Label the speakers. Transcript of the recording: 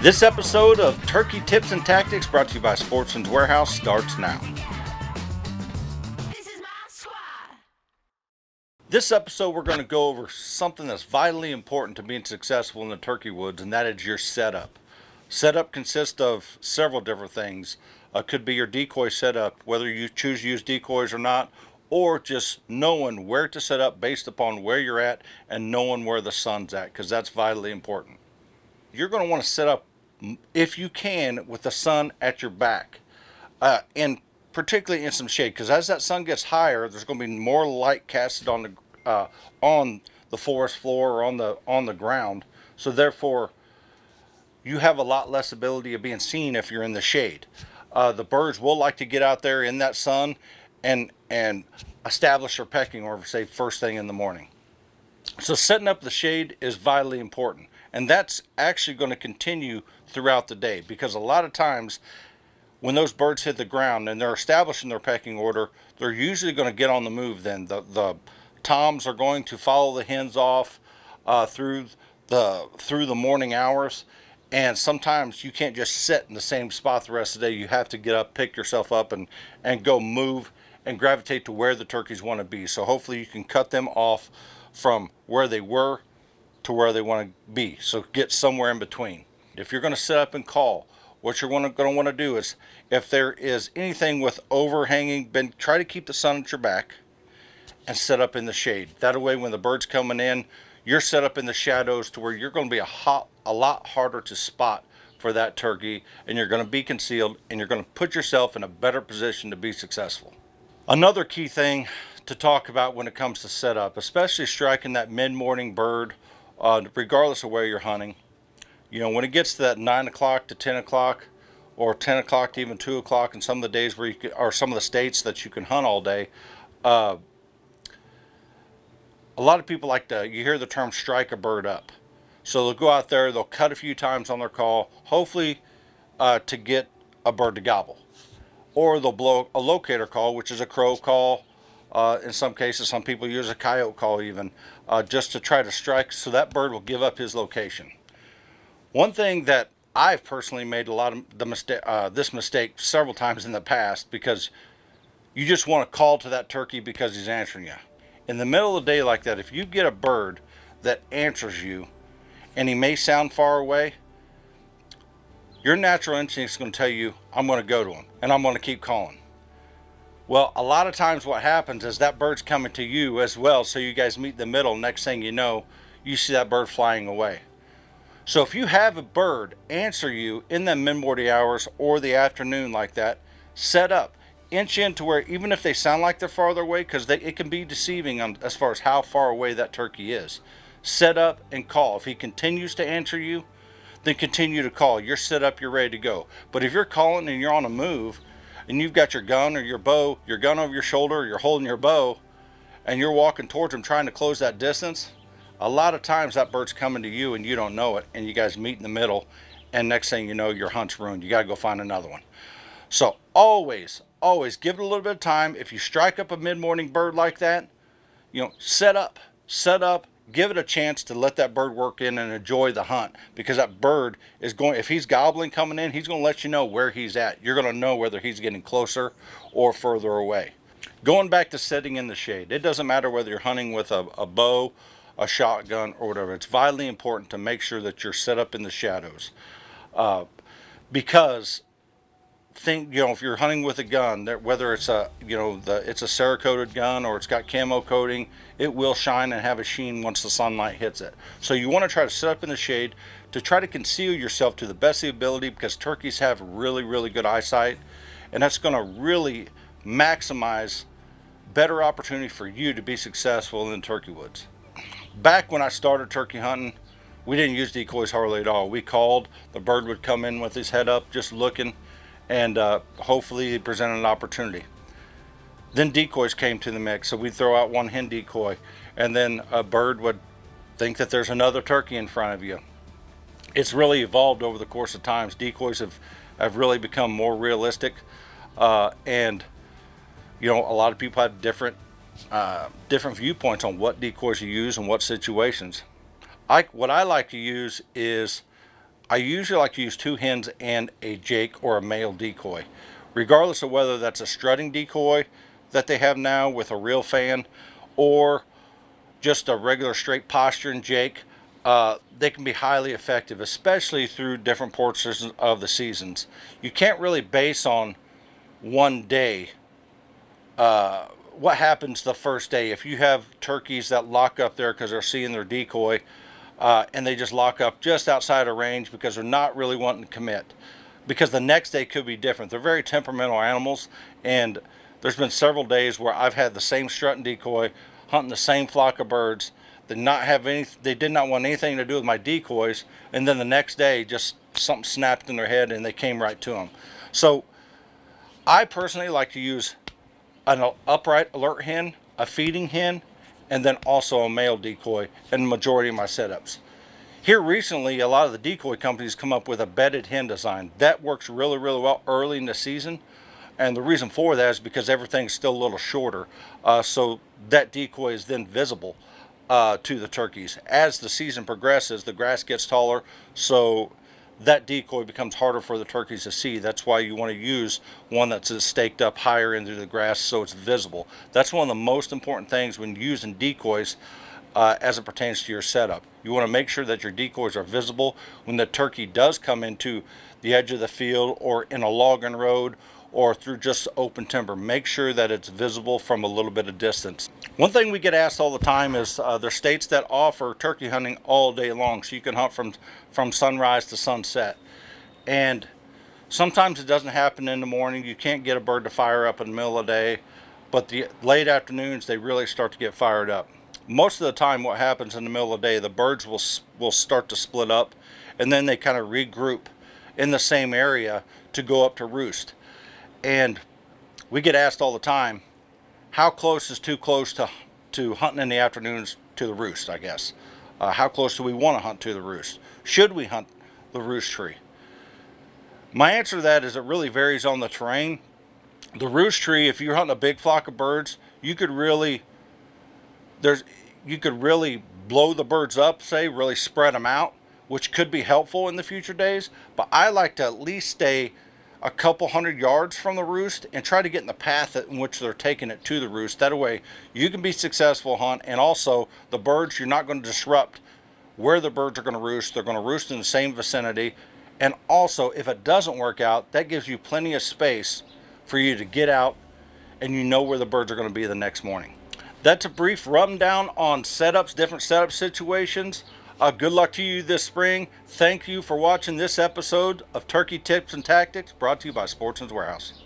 Speaker 1: This episode of Turkey Tips and Tactics, brought to you by Sportsman's Warehouse, starts now.
Speaker 2: This is my squad.
Speaker 1: This episode, we're going to go over something that's vitally important to being successful in the turkey woods, and that is your setup. Setup consists of several different things. Could be your decoy setup, whether you choose to use decoys or not, or just knowing where to set up based upon where you're at and knowing where the sun's at, because that's vitally important. You're going to want to set up, if you can, with the sun at your back, and particularly in some shade, because as that sun gets higher, there's going to be more light casted on the forest floor or on the ground. So therefore, you have a lot less ability of being seen if you're in the shade. The birds will like to get out there in that sun and establish their pecking order, say first thing in the morning. So setting up the shade is vitally important, and that's actually going to continue throughout the day, because a lot of times when those birds hit the ground and they're establishing their pecking order, they're usually going to get on the move. Then the toms are going to follow the hens off through the morning hours, and sometimes you can't just sit in the same spot the rest of the day. You have to get up, pick yourself up, and go move and gravitate to where the turkeys want to be. So hopefully you can cut them off from where they were to where they want to be. So get somewhere in between. If you're going to set up and call, what you're going to want to do is, if there is anything with overhanging, try to keep the sun at your back and set up in the shade. That way when the bird's coming in, you're set up in the shadows to where you're going to be a lot harder to spot for that turkey, and you're going to be concealed, and you're going to put yourself in a better position to be successful. Another key thing to talk about when it comes to setup, especially striking that mid-morning bird, regardless of where you're hunting. You know, when it gets to that 9 o'clock to 10 o'clock, or 10 o'clock to even 2 o'clock in some of the days where or some of the states that you can hunt all day, a lot of people you hear the term strike a bird up. So they'll go out there, they'll cut a few times on their call, hopefully to get a bird to gobble. Or they'll blow a locator call, which is a crow call. In some cases, some people use a coyote call even, just to try to strike so that bird will give up his location. One thing that I've personally made a lot of this mistake several times in the past, because you just want to call to that turkey because he's answering you. In the middle of the day like that, if you get a bird that answers you and he may sound far away, your natural instinct is going to tell you, I'm going to go to him and I'm going to keep calling. Well, a lot of times what happens is that bird's coming to you as well, so you guys meet in the middle. Next thing you know, you see that bird flying away. So if you have a bird answer you in the mid-morning hours or the afternoon like that, set up, inch into where, even if they sound like they're farther away, because it can be deceiving as far as how far away that turkey is. Set up and call. If he continues to answer you, then continue to call. You're set up, you're ready to go. But if you're calling and you're on a move, and you've got your gun or your bow, your gun over your shoulder, or you're holding your bow, and you're walking towards him trying to close that distance, a lot of times that bird's coming to you and you don't know it, and you guys meet in the middle, and next thing you know, your hunt's ruined. You got to go find another one. So always give it a little bit of time. If you strike up a mid-morning bird like that, set up, give it a chance to let that bird work in and enjoy the hunt, because that bird is going, if he's gobbling coming in, he's going to let you know where he's at. You're going to know whether he's getting closer or further away. Going back to setting in the shade, it doesn't matter whether you're hunting with a bow, a shotgun, or whatever. It's vitally important to make sure that you're set up in the shadows, because if you're hunting with a gun, whether it's it's a Cerakoted gun or it's got camo coating, it will shine and have a sheen once the sunlight hits it. So you want to try to set up in the shade to try to conceal yourself to the best of the ability, because turkeys have really, really good eyesight, and that's going to really maximize better opportunity for you to be successful in the turkey woods. Back when I started turkey hunting, we didn't use decoys hardly at all. We called, the bird would come in with his head up just looking, and hopefully he presented an opportunity. Then decoys came to the mix, so we'd throw out one hen decoy, and then a bird would think that there's another turkey in front of you. It's really evolved over the course of times. Decoys have really become more realistic, and a lot of people have different viewpoints on what decoys you use and what situations. What I like to use is I usually like to use 2 hens and a Jake or a male decoy, regardless of whether that's a strutting decoy that they have now with a real fan or just a regular straight posturing Jake. They can be highly effective, especially through different portions of the seasons. You can't really base on one day what happens the first day. If you have turkeys that lock up there because they're seeing their decoy, and they just lock up just outside of range because they're not really wanting to commit, because the next day could be different. They're very temperamental animals, and there's been several days where I've had the same strutting decoy hunting the same flock of birds. They did not want anything to do with my decoys, and then the next day just something snapped in their head and they came right to them. So I personally like to use an upright alert hen, a feeding hen, and then also a male decoy in the majority of my setups. Here recently, a lot of the decoy companies come up with a bedded hen design. That works really, really well early in the season. And the reason for that is because everything's still a little shorter. So that decoy is then visible to the turkeys. As the season progresses, the grass gets taller, so that decoy becomes harder for the turkeys to see. That's why you want to use one that's staked up higher into the grass so it's visible. That's one of the most important things when using decoys as it pertains to your setup. You want to make sure that your decoys are visible when the turkey does come into the edge of the field or in a logging road or through just open timber. Make sure that it's visible from a little bit of distance. One thing we get asked all the time is there's states that offer turkey hunting all day long, so you can hunt from sunrise to sunset. And sometimes it doesn't happen in the morning. You can't get a bird to fire up in the middle of the day, but the late afternoons they really start to get fired up. Most of the time what happens in the middle of the day, the birds will start to split up, and then they kind of regroup in the same area to go up to roost. And we get asked all the time, how close is too close to hunting in the afternoons to the roost, I guess. How close do we want to hunt to the roost? Should we hunt the roost tree? My answer to that is it really varies on the terrain. The roost tree, if you're hunting a big flock of birds, you could really blow the birds up, say, really spread them out, which could be helpful in the future days. But I like to at least stay a couple 100 yards from the roost and try to get in the path in which they're taking it to the roost. That way you can be successful hunt, and also the birds, you're not going to disrupt where the birds are going to roost. They're going to roost in the same vicinity. And also, if it doesn't work out, that gives you plenty of space for you to get out and you know where the birds are going to be the next morning. That's a brief rundown on setups, different setup situations. Good luck to you this spring. Thank you for watching this episode of Turkey Tips and Tactics, brought to you by Sportsman's Warehouse.